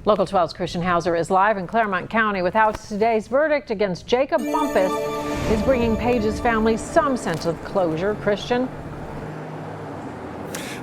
Local 12's Christian Hauser is live in Claremont County with how today's verdict against Jacob Bumpass is bringing Paige's family some sense of closure. Christian?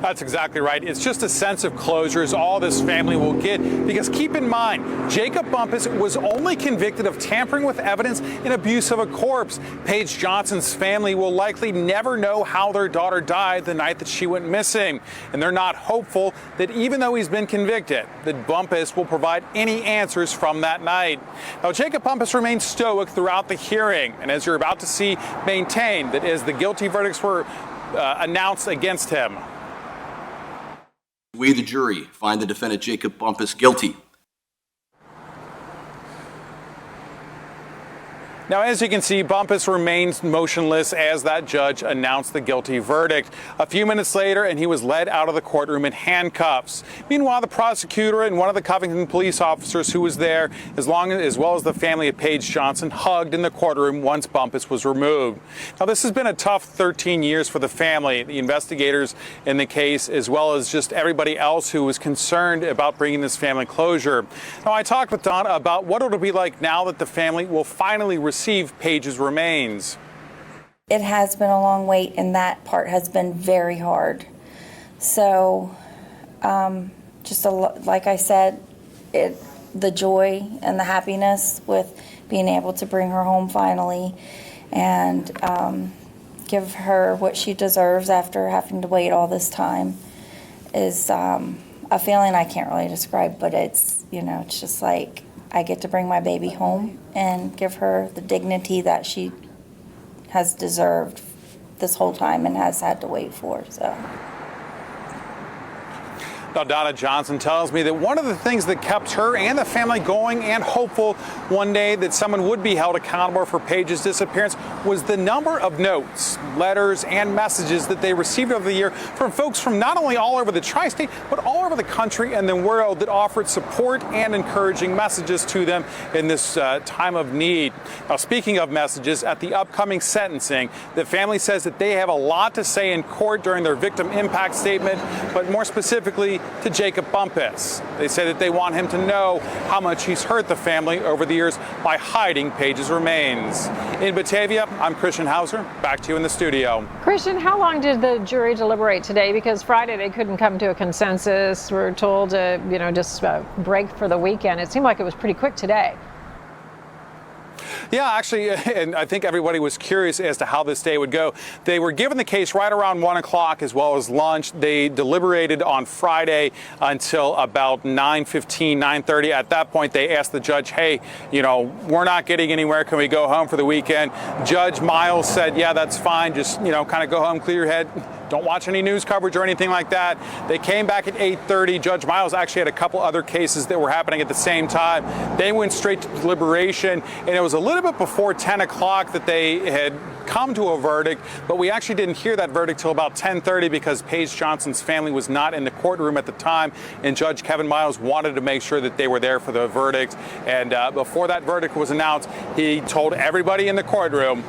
That's exactly right. It's just a sense of closure is all this family will get, because keep in mind, Jacob Bumpass was only convicted of tampering with evidence and abuse of a corpse. Paige Johnson's family will likely never know how their daughter died the night that she went missing. And they're not hopeful that even though he's been convicted, that Bumpass will provide any answers from that night. Now, Jacob Bumpass remained stoic throughout the hearing, and as you're about to see, maintained that as the guilty verdicts were announced against him. We, the jury, find the defendant Jacob Bumpass guilty. Now, as you can see, Bumpass remains motionless as that judge announced the guilty verdict. A few minutes later, and he was led out of the courtroom in handcuffs. Meanwhile, the prosecutor and one of the Covington police officers who was there, as well as the family of Paige Johnson, hugged in the courtroom once Bumpass was removed. Now, this has been a tough 13 years for the family, the investigators in the case, as well as just everybody else who was concerned about bringing this family closure. Now, I talked with Donna about what it'll be like now that the family will finally receive Paige's remains. It has been a long wait, and that part has been very hard. So, like I said, the joy and the happiness with being able to bring her home finally and give her what she deserves after having to wait all this time is a feeling I can't really describe, but it's, it's just like I get to bring my baby home and give her the dignity that she has deserved this whole time and has had to wait for. So. Now, Donna Johnson tells me that one of the things that kept her and the family going and hopeful one day that someone would be held accountable for Paige's disappearance was the number of notes, letters, and messages that they received over the year from folks from not only all over the tri-state, but all over the country and the world that offered support and encouraging messages to them in this time of need. Now, speaking of messages, at the upcoming sentencing, the family says that they have a lot to say in court during their victim impact statement, but more specifically, to Jacob Bumpass. They say that they want him to know how much he's hurt the family over the years by hiding Paige's remains. In Batavia, I'm Christian Hauser. Back to you in the studio. Christian, how long did the jury deliberate today? Because Friday they couldn't come to a consensus. We're told to, just break for the weekend. It seemed like it was pretty quick today. Yeah, actually, and I think everybody was curious as to how this day would go. They were given the case right around 1 o'clock as well as lunch. They deliberated on Friday until about 9:15, 9:30. At that point, they asked the judge, hey, we're not getting anywhere. Can we go home for the weekend? Judge Miles said, yeah, that's fine. Just, kind of go home, clear your head. Don't watch any news coverage or anything like that. They came back at 8:30. Judge Miles actually had a couple other cases that were happening at the same time. They went straight to deliberation, and it was a little bit before 10 o'clock that they had come to a verdict, but we actually didn't hear that verdict till about 10:30 because Paige Johnson's family was not in the courtroom at the time, and Judge Kevin Miles wanted to make sure that they were there for the verdict. And before that verdict was announced, he told everybody in the courtroom,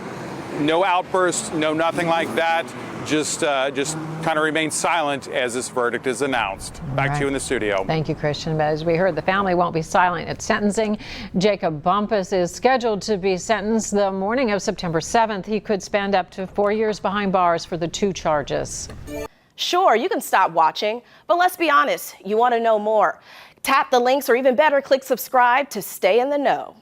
no outbursts, no nothing like that. Just kind of remain silent as this verdict is announced. Back to you in the studio. Thank you, Christian. But as we heard, the family won't be silent at sentencing. Jacob Bumpass is scheduled to be sentenced the morning of September 7th. He could spend up to 4 years behind bars for the 2 charges. Sure, you can stop watching, but let's be honest, you want to know more. Tap the links or even better, click subscribe to stay in the know.